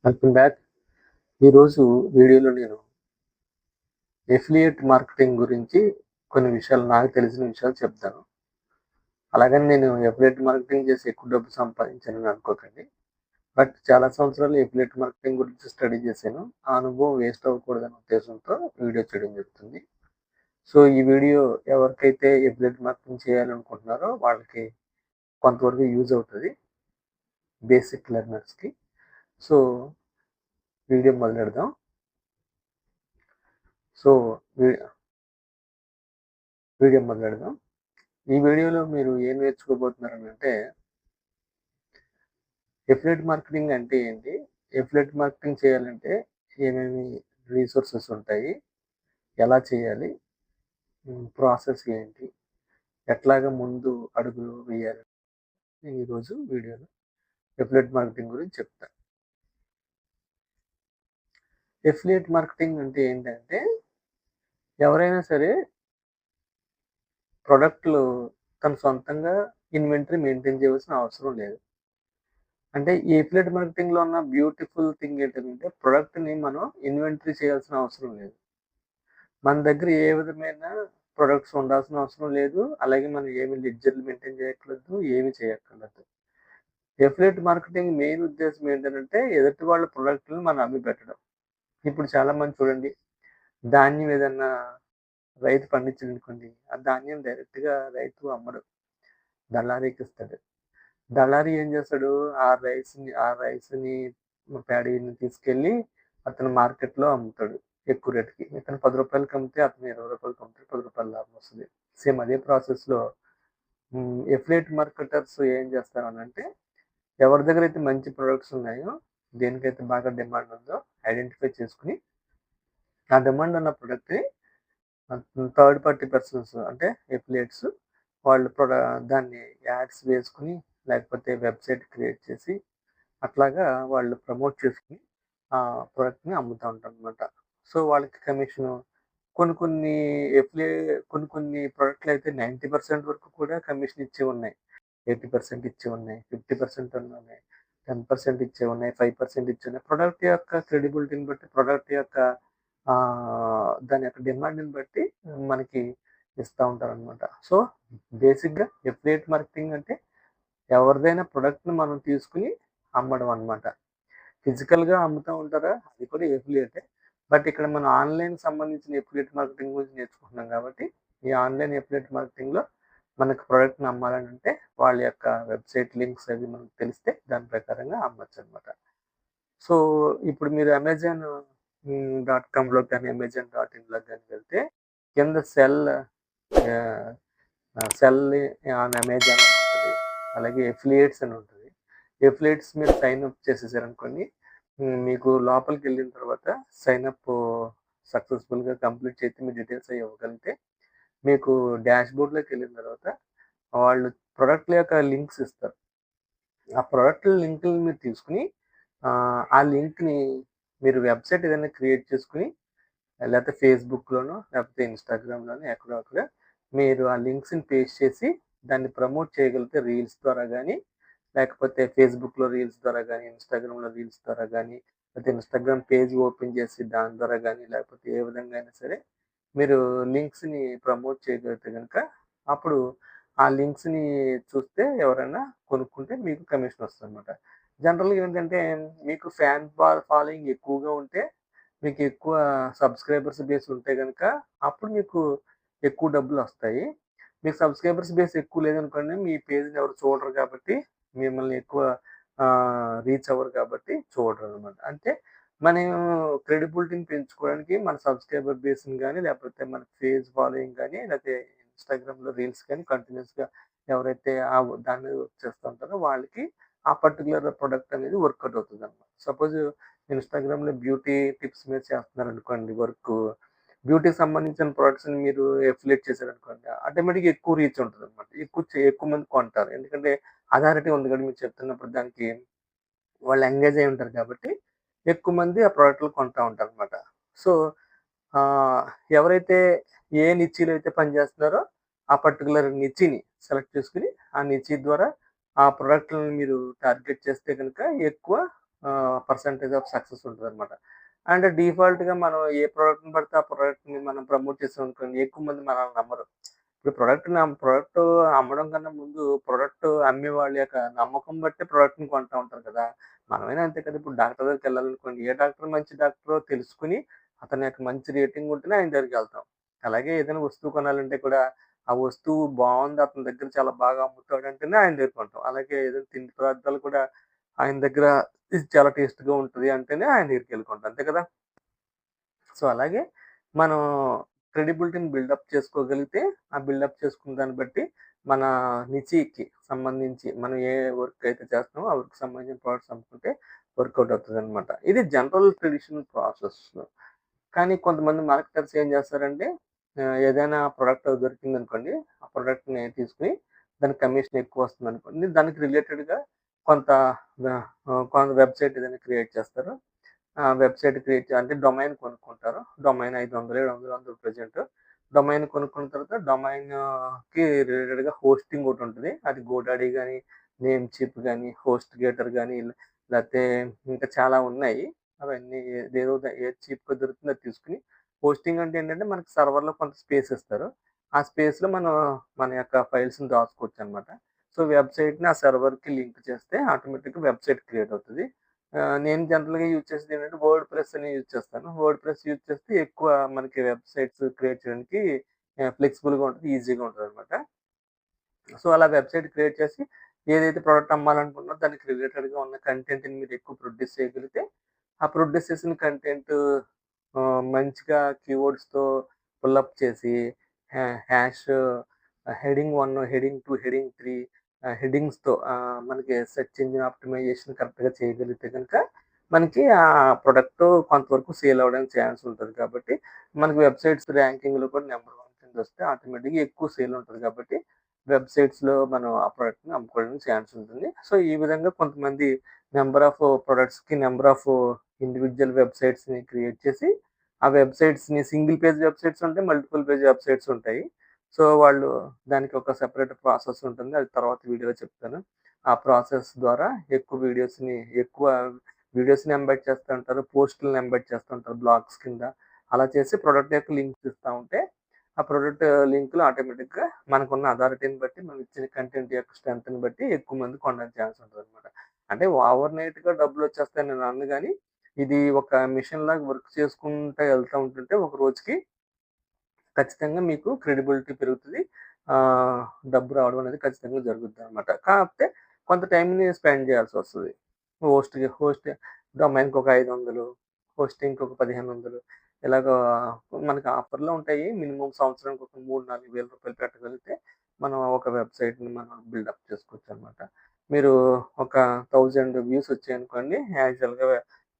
Welcome back. ఈరోజు వీడియోలో నేను ఎఫిలియేట్ మార్కెటింగ్ గురించి కొన్ని విషయాలు నాకు తెలిసిన విషయాలు చెప్తాను. అలాగని నేను ఎఫిలియేట్ మార్కెటింగ్ చేసి ఎక్కువ డబ్బు సంపాదించానని అనుకోకండి. బట్ చాలా సంవత్సరాలు ఎఫిలియేట్ మార్కెటింగ్ గురించి స్టడీ చేశాను. ఆ అనుభవం వేస్ట్ అవ్వకూడదనే ఉద్దేశంతో వీడియో చేయడం జరుగుతుంది. సో, ఈ వీడియో ఎవరికైతే ఎఫిలియేట్ మార్కెటింగ్ చేయాలనుకుంటున్నారో వాళ్ళకి కొంతవరకు యూజ్ అవుతది. బేసిక్ లెర్నర్స్‌కి. సో, వీడియో మొదలెడదాం. సో, వీ వీడియో మొదలెడదాం. ఈ వీడియోలో మీరు ఏం నేర్చుకోబోతున్నారనంటే, ఎఫిలియేట్ మార్కెటింగ్ అంటే ఏంటి? ఎఫిలియేట్ మార్కెటింగ్ చేయాలంటే ఏమేమి రిసోర్సెస్ ఉంటాయి? ఎలా చేయాలి? ప్రాసెస్ ఏంటి? ఎట్లాగా ముందు అడుగులు వేయాలి? నేను ఈరోజు వీడియోలో ఎఫిలియేట్ మార్కెటింగ్ గురించి చెప్తా. ఎఫిలియేట్ మార్కెటింగ్ అంటే ఏంటంటే, ఎవరైనా సరే ప్రొడక్ట్‌లు తన సొంతంగా ఇన్వెంటరీ మెయింటైన్ చేయవలసిన అవసరం లేదు. అంటే ఈ ఎఫిలియేట్ మార్కెటింగ్‌లో ఉన్న బ్యూటిఫుల్ థింగ్ ఏంటంటే, ప్రొడక్ట్‌ని మనం ఇన్వెంటరీ చేయాల్సిన అవసరం లేదు. మన దగ్గర ఏ విధమైన ప్రొడక్ట్స్ ఉండాల్సిన అవసరం లేదు. అలాగే మనం ఏమి లెడ్జర్‌లు మెయింటైన్ చేయక్కర్లేదు. ఏమి చేయక్కర్లేదు. ఎఫిలియేట్ మార్కెటింగ్ మెయిన్ ఉద్దేశ్యం ఏంటంటే, ఎదుటి వాళ్ళ ప్రొడక్ట్‌లని మనం అమ్మి పెట్టడం. ఇప్పుడు చాలామంది చూడండి, ధాన్యం ఏదన్నా రైతు పండించాడనుకోండి, ఆ ధాన్యం డైరెక్ట్‌గా రైతు అమ్మడు. దళారీకి ఇస్తాడు. దళారీ ఏం చేస్తాడు, ఆ రైస్‌ని ప్యాడీని తీసుకెళ్ళి అతను మార్కెట్‌లో అమ్ముతాడు ఎక్కువ రేట్‌కి. ఇతను రూ. 10కి అమ్మితే అతను రూ. 20కి అమ్ముతాడు. రూ. 10 లాభం వస్తది. సేమ్ అదే ప్రాసెస్‌లో ఎఫిలియేట్ మార్కెటర్స్ ఏం చేస్తారనంటే, ఎవరి దగ్గరైతే మంచి ప్రొడక్ట్స్ ఉన్నాయో, దేనికైతే బాగా డిమాండ్ ఉందో ఐడెంటిఫై చేసుకొని, ఆ డిమాండ్ ఉన్న ప్రొడక్ట్‌ని థర్డ్ పార్టీ పర్సన్స్ అంటే ఎఫిలియేట్స్ వాళ్ళు దాన్ని యాడ్స్ వేసుకొని, లేకపోతే వెబ్‌సైట్ క్రియేట్ చేసి అట్లాగా వాళ్ళు ప్రమోట్ చేసుకొని ఆ ప్రొడక్ట్‌ని అమ్ముతా ఉంటారనమాట. సో, వాళ్ళకి కమిషను కొన్ని కొన్ని ఎఫ్‌లే కొన్ని కొన్ని ప్రొడక్ట్‌లయితే 90% వరకు కూడా కమిషన్ ఇచ్చేవి ఉన్నాయి. 80% ఇచ్చేవి ఉన్నాయి. 50% ఉన్నాయి. 10% ఇచ్చేవి ఉన్నాయి. 5% ఇచ్చేవి ఉన్నాయి. ప్రొడక్ట్ యొక్క క్రెడిబిలిటీని బట్టి, ప్రొడక్ట్ యొక్క దాని యొక్క డిమాండ్‌ని బట్టి మనకి ఇస్తా ఉంటారనమాట. సో, బేసిక్‌గా ఎఫిలియేట్ మార్కెటింగ్ అంటే ఎవరిదైనా ప్రొడక్ట్‌ని మనం తీసుకొని అమ్మడం అనమాట. ఫిజికల్‌గా అమ్ముతా ఉంటారా? అది కూడా ఎఫిలియేటే. బట్ ఇక్కడ మనం ఆన్‌లైన్‌కి సంబంధించిన ఎఫిలియేట్ మార్కెటింగ్ గురించి నేర్చుకుంటున్నాం కాబట్టి, ఈ ఆన్‌లైన్ ఎఫిలియేట్ మార్కెటింగ్‌లో మనకు ప్రొడక్ట్‌ని అమ్మాలనంటే వాళ్ళ యొక్క వెబ్‌సైట్ లింక్స్ అవి మనకు తెలిస్తే దాని ప్రకారంగా అమ్మొచ్చనమాట. సో, ఇప్పుడు మీరు అమెజాన్ డాట్ కామ్‌లో కానీ, అమెజాన్ డాట్ ఇన్‌లోకి గాని వెళ్తే కింద ఆహ్, సెల్ ఆన్ అమెజాన్ అని ఉంటది. అలాగే ఎఫిలియేట్స్ అని ఉంటది. ఎఫిలియేట్స్ మీరు సైన్ అప్ చేసేసారనుకోండి, మీకు లోపలికెళ్ళిన తర్వాత సైన్ అప్ సక్సెస్‌ఫుల్‌గా కంప్లీట్ చేసి మీ డీటెయిల్స్ అయి ఇవ్వగలిగితే, మీకు డాష్‌బోర్డ్‌లోకెళ్ళిన తర్వాత వాళ్ళు ప్రొడక్ట్‌ల యొక్క లింక్స్ ఇస్తారు. ఆ ప్రొడక్ట్‌ల లింకుల్ని మీరు తీసుకొని ఆ లింక్‌ని మీరు వెబ్‌సైట్ ఏదైనా క్రియేట్ చేసుకొని, లేకపోతే ఫేస్‌బుక్‌లోనో, లేకపోతే ఇన్‌స్టాగ్రామ్‌లోనో ఎక్కడో అక్కడ మీరు ఆ లింక్స్‌ని పేస్ట్ చేసి దాన్ని ప్రమోట్ చేయగలిగితే రీల్స్ ద్వారా గానీ, లేకపోతే ఫేస్‌బుక్‌లో రీల్స్ ద్వారా గానీ, ఇన్‌స్టాగ్రామ్‌లో రీల్స్ ద్వారా గానీ, లేకపోతే ఇన్‌స్టాగ్రామ్ పేజ్ ఓపెన్ చేసి దాని ద్వారా గానీ, లేకపోతే ఏ విధంగా అయినా సరే మీరు లింక్స్‌ని ప్రమోట్ చేయగలిగితే గనక, అప్పుడు ఆ లింక్స్‌ని చూస్తే ఎవరైనా కొనుక్కుంటే మీకు కమిషన్ వస్తదనమాట. జనరల్‌గా ఏంటంటే, మీకు ఫాలోయింగ్ ఎక్కువగా ఉంటే, మీకు ఎక్కువ సబ్‌స్క్రైబర్స్ బేస్ ఉంటే గనక, అప్పుడు మీకు ఎక్కువ డబ్బులొస్తాయి. మీకు సబ్‌స్క్రైబర్స్ బేస్ ఎక్కువ లేదనుకోండి, మీ పేజ్‌ని ఎవరు చూడరు కాబట్టి, మిమ్మల్ని ఎక్కువ రీచ్ అవ్వరు కాబట్టి చూడరనమాట. అంటే మనం క్రెడిబిలిటీని పెంచుకోవడానికి మన సబ్‌స్క్రైబర్ బేస్‌ని గాని, లేకపోతే మన పేజ్ ఫాలోయింగ్ గాని, లేతే ఇన్‌స్టాగ్రామ్‌లో రీల్స్ గాని కంటిన్యూయస్‌గా ఎవరైతే దాని మీద వర్క్ చేస్తూ ఉంటారో వాళ్ళకి ఆ పర్టిక్యులర్ ప్రొడక్ట్ అనేది వర్కౌట్ అవుతదనమాట. సపోజ్ ఇన్‌స్టాగ్రామ్‌లో బ్యూటీ టిప్స్ మీద చేస్తున్నారనుకోండి వర్కు. బ్యూటీకి సంబంధించిన ప్రొడక్ట్స్‌ని మీరు ఎఫిలియేట్ చేశారనుకోండి, ఆటోమేటిక్‌గా ఎక్కువ రీచ్ ఉంటదనమాట. ఎక్కువ మంది కొంటారు. ఎందుకంటే అథారిటీ ఉంది కాబట్టి మీరు చెప్తున్నప్పుడు దానికి వాళ్ళు ఎంగేజ్ అయ్యి ఉంటారు కాబట్టి, ఎక్కువ మంది ఆ ప్రొడక్ట్‌లు కొంటా ఉంటారనమాట. సో, ఎవరైతే ఏ నిచ్చీలో అయితే పనిచేస్తున్నారో, ఆ పర్టిక్యులర్ నిచ్చిని సెలెక్ట్ చేసుకొని, ఆ నిచ్చి ద్వారా ఆ ప్రొడక్ట్‌లని మీరు టార్గెట్ చేస్తే గనుక ఎక్కువ పర్సెంటేజ్ ఆఫ్ సక్సెస్ ఉంటదనమాట. అంటే డిఫాల్ట్‌గా మనం ఏ ప్రొడక్ట్‌ని పడితే ఆ ప్రొడక్ట్‌ని మనం ప్రమోట్ చేసామనుకోండి, ఎక్కువ మంది మనల్ని నమ్మరు. ఇప్పుడు ప్రొడక్ట్ అమ్మడం కన్నా ముందు ప్రొడక్ట్ అమ్మే వాళ్ళ యొక్క నమ్మకం బట్టే ప్రొడక్ట్‌ని కొంటా ఉంటారు కదా! మనమైనా అంతే కదా! ఇప్పుడు డాక్టర్ దగ్గరికెళ్ళాలనుకోండి, ఏ డాక్టర్ మంచి డాక్టరో తెలుసుకొని, అతని యొక్క మంచి రేటింగ్ ఉంటేనే ఆయన దగ్గరికెళ్తాం. అలాగే ఏదైనా వస్తువు కొనాలంటే కూడా, ఆ వస్తువు బావుంది, అతని దగ్గర చాలా బాగా అమ్ముతాడంటేనే ఆయన దగ్గర కొంటాం. అలాగే ఏదైనా తిండి పదార్థాలు కూడా ఆయన దగ్గర ఇది చాలా టేస్ట్‌గా ఉంటది అంటేనే ఆయన దగ్గరికెళ్లి కొంటాం. అంతే కదా! సో, అలాగే మనం క్రెడిబిలిటీని బిల్డప్ చేసుకోగలిగితే, ఆ బిల్డప్ చేసుకున్న దాన్ని బట్టి మన నిచీకి సంబంధించి మనం ఏ వర్క్ అయితే చేస్తున్నామో, ఆ వర్క్‌కి సంబంధించిన ప్రొడక్ట్స్ అమ్ముకుంటే వర్కౌట్ అవుతదనమాట. ఇది జనరల్ ట్రెడిషనల్ ప్రాసెస్. కానీ కొంతమంది మార్కెటర్స్ ఏం చేస్తారంటే ఏదైనా ప్రొడక్ట్ దొరికిందనుకోండి, ఆ ప్రొడక్ట్‌ని తీసుకొని దానికి కమిషన్ ఎక్కువొస్తుందనుకోండి, దానికి రిలేటెడ్‌గా కొంత కొంత వెబ్‌సైట్ ఏదైనా క్రియేట్ చేస్తారు. వెబ్‌సైట్ క్రియేట్ అంటే డొమైన్ కొనుక్కుంటారు. Domain 500, 700 present. డొమైన్ కొనుక్కున్న తర్వాత డొమైన్‌కి రిలేటెడ్‌గా హోస్టింగ్ ఒకటుంటది. అది గోడాడీ గాని, నేమ్‌చీప్ గాని, హోస్ట్‌గేటర్ గాని లేతే ఇంకా చాలా ఉన్నాయి. అవన్నీ ఏది చీప్‌గా దొరుకుతుందో అది తీసుకొని హోస్టింగ్ అంటే ఏంటంటే మనకి సర్వర్‌లో కొంత స్పేస్ ఇస్తారు. ఆ స్పేస్‌లో మనం మన యొక్క ఫైల్స్‌ని దాచుకోవచ్చనమాట. సో, వెబ్‌సైట్‌ని ఆ సర్వర్‌కి లింక్ చేస్తే ఆటోమేటిక్‌గా వెబ్‌సైట్ క్రియేట్ అవుతది. నేను జనరల్‌గా యూజ్ చేసేదేంటంటే వర్డ్ ప్రెస్ అని యూజ్ చేస్తాను. వర్డ్ ప్రెస్ యూజ్ చేస్తే ఎక్కువ మనకి వెబ్‌సైట్స్ క్రియేట్ చేయడానికి ఫ్లెక్సిబుల్‌గా ఉంటది. ఈజీగా ఉంటదనమాట. సో, అలా వెబ్‌సైట్ క్రియేట్ చేసి ఏదైతే ప్రొడక్ట్ అమ్మాలనుకుంటున్నారో దానికి రిలేటెడ్‌గా ఉన్న కంటెంట్‌ని మీరు ఎక్కువ ప్రొడ్యూస్ చేయగలిగితే, ఆ ప్రొడ్యూస్ చేసిన కంటెంట్ మంచిగా కీవర్డ్స్‌తో పుల్ చేసి హ్యాష్ హెడింగ్ 1, హెడింగ్ 2, హెడింగ్ 3 హెడింగ్స్‌తో మనకి సెర్చ్ ఇంజిన్ ఆప్టిమైజేషన్ కరెక్ట్‌గా చేయగలిగితే గనుక, మనకి ఆ ప్రొడక్ట్ కొంతవరకు సేల్ అవ్వడానికి ఛాన్స్ ఉంటది కాబట్టి, మనకి వెబ్‌సైట్స్ ర్యాంకింగ్‌లో కూడా నంబర్ 1 కిందొస్తే ఆటోమేటిక్‌గా ఎక్కువ సేల్ ఉంటది కాబట్టి, వెబ్‌సైట్స్‌లో మనం ఆ ప్రొడక్ట్‌ని అమ్ముకోవడానికి ఛాన్స్ ఉంటుంది. సో, ఈ విధంగా కొంతమంది నంబర్ ఆఫ్ ప్రొడక్ట్స్‌కి నంబర్ ఆఫ్ ఇండివిడ్యువల్ వెబ్‌సైట్స్‌ని క్రియేట్ చేసి, ఆ వెబ్‌సైట్స్‌ని సింగిల్ పేజ్ వెబ్‌సైట్స్ ఉంటాయి. మల్టిపుల్ పేజ్ వెబ్‌సైట్స్ ఉంటాయి. సో, వాళ్ళు దానికి ఒక సెపరేట్ ప్రాసెస్ ఉంటుంది. అది తర్వాత వీడియోలో చెప్తాను. ఆ ప్రాసెస్ ద్వారా ఎక్కువ వీడియోస్‌ని ఎంబెడ్ చేస్తా ఉంటారు. పోస్ట్‌లని ఎంబెడ్ చేస్తూ ఉంటారు బ్లాగ్స్ కింద. అలా చేసి ప్రొడక్ట్ యొక్క లింక్స్ ఇస్తా ఉంటే, ఆ ప్రొడక్ట్ లింక్‌లు ఆటోమేటిక్‌గా మనకున్న అథారిటీని బట్టి, మనం ఇచ్చిన కంటెంట్ యొక్క స్ట్రెంగ్త్‌ని బట్టి ఎక్కువ మంది కొనడానికి ఛాన్స్ ఉంటదనమాట. అంటే ఓవర్ నైట్‌గా డబ్బులొచ్చేస్తాయని నేను అనను గానీ, ఇది ఒక మిషన్ లాగా వర్క్ చేసుకుంటా ఎళ్తా ఉంటుంటే ఒక రోజుకి ఖచ్చితంగా మీకు క్రెడిబిలిటీ పెరుగుతది. ఆహ్, డబ్బు రావడం అనేది ఖచ్చితంగా జరుగుద్దనమాట. కాకపోతే కొంత టైమ్‌ని స్పెండ్ చేయాల్సొస్తది. హోస్ట్ డొమైన్‌కి ఒక 500, హోస్టింగ్‌కి ఒక 1500 ఇలాగా మనకి ఆఫర్‌లో ఉంటాయి. మినిమమ్ సంవత్సరానికి ఒక 3, 4 వేల రూపాయలు పెట్టగలిగితే మనం ఒక వెబ్‌సైట్‌ని మనం బిల్డప్ చేసుకోవచ్చనమాట. మీరు ఒక 1000 వ్యూస్ వచ్చాయనుకోండి యాక్చువల్‌గా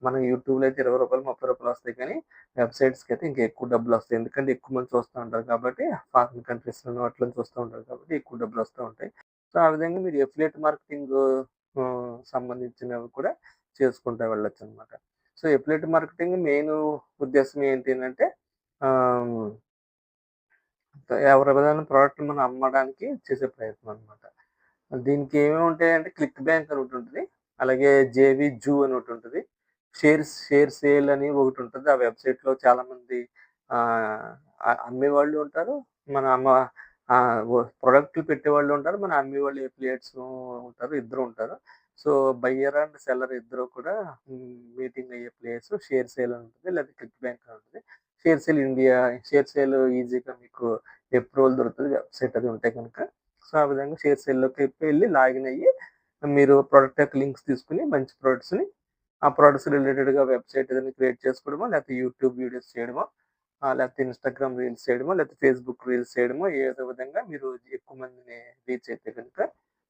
మన యూట్యూబ్‌లో అయితే రూ. 20, రూ. 30 వస్తాయి కానీ వెబ్‌సైట్స్‌కైతే ఇంకా ఎక్కువ డబ్బులొస్తాయి. ఎందుకంటే ఎక్కువ మంది చూస్తా ఉంటారు కాబట్టి, ఫారిన్ కంట్రీస్‌లోను అట్లా చూస్తా ఉంటారు కాబట్టి ఎక్కువ డబ్బులొస్తా ఉంటాయి. సో, ఆ విధంగా మీరు ఎఫిలియేట్ మార్కెటింగ్ సంబంధించినవి కూడా చేసుకుంటా వెళ్ళొచ్చనమాట. సో, ఎఫిలియేట్ మార్కెటింగ్ మెయిన్ ఉద్దేశ్యం ఏంటి అనంటే ఆహ్, ఎవరి ప్రోడక్ట్‌ని మనం అమ్మడానికి చేసే ప్రయత్నం అనమాట. దీనికి ఏమేమి ఉంటాయంటే క్లిక్ బ్యాంక్ అని ఒకటుంటది. అలాగే జేవీ జూ అని ఒకటుంటది. షేర్ సేల్ అని ఒకటుంటది. ఆ వెబ్‌సైట్‌లో చాలామంది ఆహ్, అమ్మేవాళ్ళు ఉంటారు. మన అమ్మ ప్రొడక్ట్‌లు పెట్టేవాళ్ళు ఉంటారు. మన అమ్మేవాళ్ళు ఎఫిలియేట్స్ ఉంటారు. ఇద్దరు ఉంటారు. సో, బయ్యర్ అండ్ సెల్లర్ ఇద్దరు కూడా మీటింగ్ అయ్యే ప్లేస్ షేర్ సేల్ అని ఉంటది. లేకపోతే క్లిక్ బ్యాంక్ అని ఉంటది. షేర్ సేల్ ఈజీగా మీకు అప్రూవల్ దొరుకుతది. వెబ్‌సైట్ అది ఉంటే గనుక. సో, ఆ విధంగా షేర్ సేల్‌లోకి వెళ్లి లాగిన్ అయ్యి మీరు ప్రొడక్ట్ యొక్క లింక్స్ తీసుకొని మంచి ప్రొడక్ట్స్‌ని ఆ ప్రొడక్ట్స్ రిలేటెడ్‌గా వెబ్‌సైట్ ఏదైనా క్రియేట్ చేసుకోవడమో, లేకపోతే యూట్యూబ్ వీడియోస్ చేయడమో, లేకపోతే ఇన్‌స్టాగ్రామ్ రీల్స్ చేయడమో, లేకపోతే ఫేస్‌బుక్ రీల్స్ చేయడమో ఏదో విధంగా మీరు ఎక్కువ మందిని రీచ్ అయితే గనుక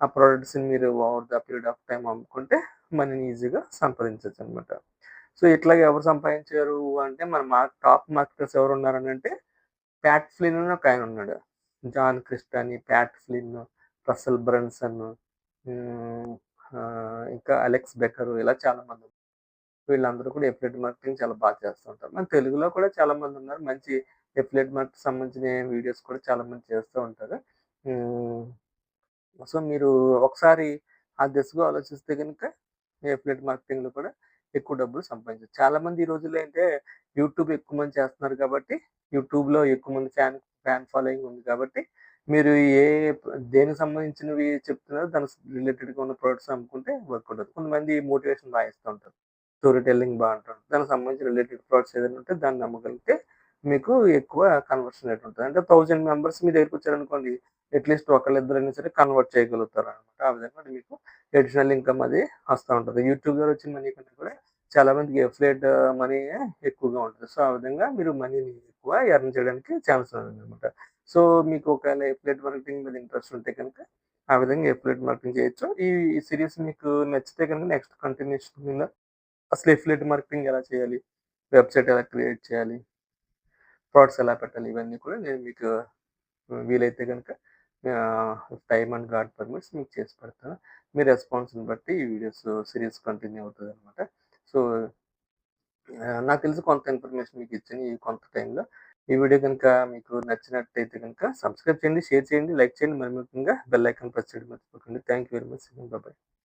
ఆ ప్రొడక్ట్స్‌ని మీరు over the period of time అమ్ముకుంటే మనీని ఈజీగా సంపాదించొచ్చనమాట. సో, ఇట్లాగ ఎవరు సంపాదించారు అంటే మన టాప్ మార్కెటర్స్ ఎవరున్నారనంటే ప్యాట్ ఫ్లిన్ అని ఒకాయనున్నాడు. జాన్ క్రిస్టాని, ప్యాట్ ఫ్లిన్, రస్సెల్ బ్రన్సన్ హ్మ్. ఇంకా అలెక్స్ బెకర్ ఇలా చాలామంది. వీళ్ళందరూ కూడా ఎఫిలియేట్ మార్కెటింగ్ చాలా చేస్తూ ఉంటారు. మన తెలుగులో కూడా చాలామందున్నారు. మంచి ఎఫిలియేట్ మార్కెట్‌కి సంబంధించిన వీడియోస్ కూడా చాలామంది చేస్తూ ఉంటారు. హ్మ్. సో, మీరు ఒకసారి ఆ దిశగా ఆలోచిస్తే గనుక ఎఫిలియేట్ మార్కెటింగ్‌లో కూడా ఎక్కువ డబ్బులు సంపాదించొచ్చు. చాలామంది ఈ రోజుల్లో ఏంటే యూట్యూబ్ ఎక్కువ మంది చేస్తున్నారు కాబట్టి, యూట్యూబ్‌లో ఎక్కువ మంది ఫ్యాన్ ఫాలోయింగ్ ఉంది కాబట్టి, మీరు ఏ దేనికి సంబంధించినవి చెప్తున్నారో దానికి రిలేటెడ్‌గా ఉన్న ప్రొడక్ట్స్ అమ్ముకుంటే వర్క్ ఉంటది. కొంతమంది మోటివేషన్ ఇస్తూ ఉంటారు. స్టోరీ టెల్లింగ్ బావుంటది. దానికి సంబంధించిన రిలేటెడ్ ప్రొడక్ట్స్ ఏదైనా ఉంటే దాన్ని నమ్మగలిగితే మీకు ఎక్కువ కన్వర్షన్ రేట్ ఉంటది. అంటే 1000 మెంబర్స్ మీ దగ్గరికొచ్చారనుకోండి, అట్‌లీస్ట్ ఒకళ్ళిద్దరైనా సరే కన్వర్ట్ చేయగలుగుతారనమాట. ఆ విధంగా మీకు అడిషనల్ ఇన్‌కమ్ అది వస్తా ఉంటది. యూట్యూబ్ ద్వారా వచ్చిన మనీ కంటే కూడా చాలా మందికి ఎఫిలియేట్ మనీయే ఎక్కువగా ఉంటది. సో, ఆ విధంగా మీరు మనీని ఎక్కువ ఎర్న్ చేయడానికి ఛాన్స్ ఉందనమాట. సో, మీకు ఒకవేళ ఎఫిలియేట్ మార్కెటింగ్ మీద ఇంట్రెస్ట్ ఉంటే గనుక, ఆ విధంగా ఎఫిలియేట్ మార్కెటింగ్ చేయొచ్చు. ఈ సీరీస్ మీకు నచ్చితే గనుక నెక్స్ట్ కంటిన్యూషన్ కింద అసలు ఎఫిలియేట్ మార్కెటింగ్ ఎలా చేయాలి? వెబ్‌సైట్ ఎలా క్రియేట్ చేయాలి? ప్రొడక్ట్స్ ఎలా పెట్టాలి? ఇవన్నీ కూడా నేను మీకు వీలైతే గనుక ఆహ్, టైమ్ అండ్ గాడ్ పర్మిట్స్ మీకు చేసి పెడతాను. మీ రెస్పాన్స్‌ని బట్టి ఈ వీడియోస్ సీరీస్ కంటిన్యూ అవుతదనమాట. సో, నాకు తెలిసి కొంత ఇన్ఫర్మేషన్ మీకిచ్చాను ఈ కొంత టైంలో. ఈ వీడియో గనుక మీకు నచ్చినట్టయితే గనుక సబ్స్క్రైబ్ చేయండి, షేర్ చేయండి, లైక్ చేయండి. మరి ముఖ్యంగా బెల్ ఐకాన్ ప్రెస్ చేయడం మర్చిపోకండి. Thank you very much. By by.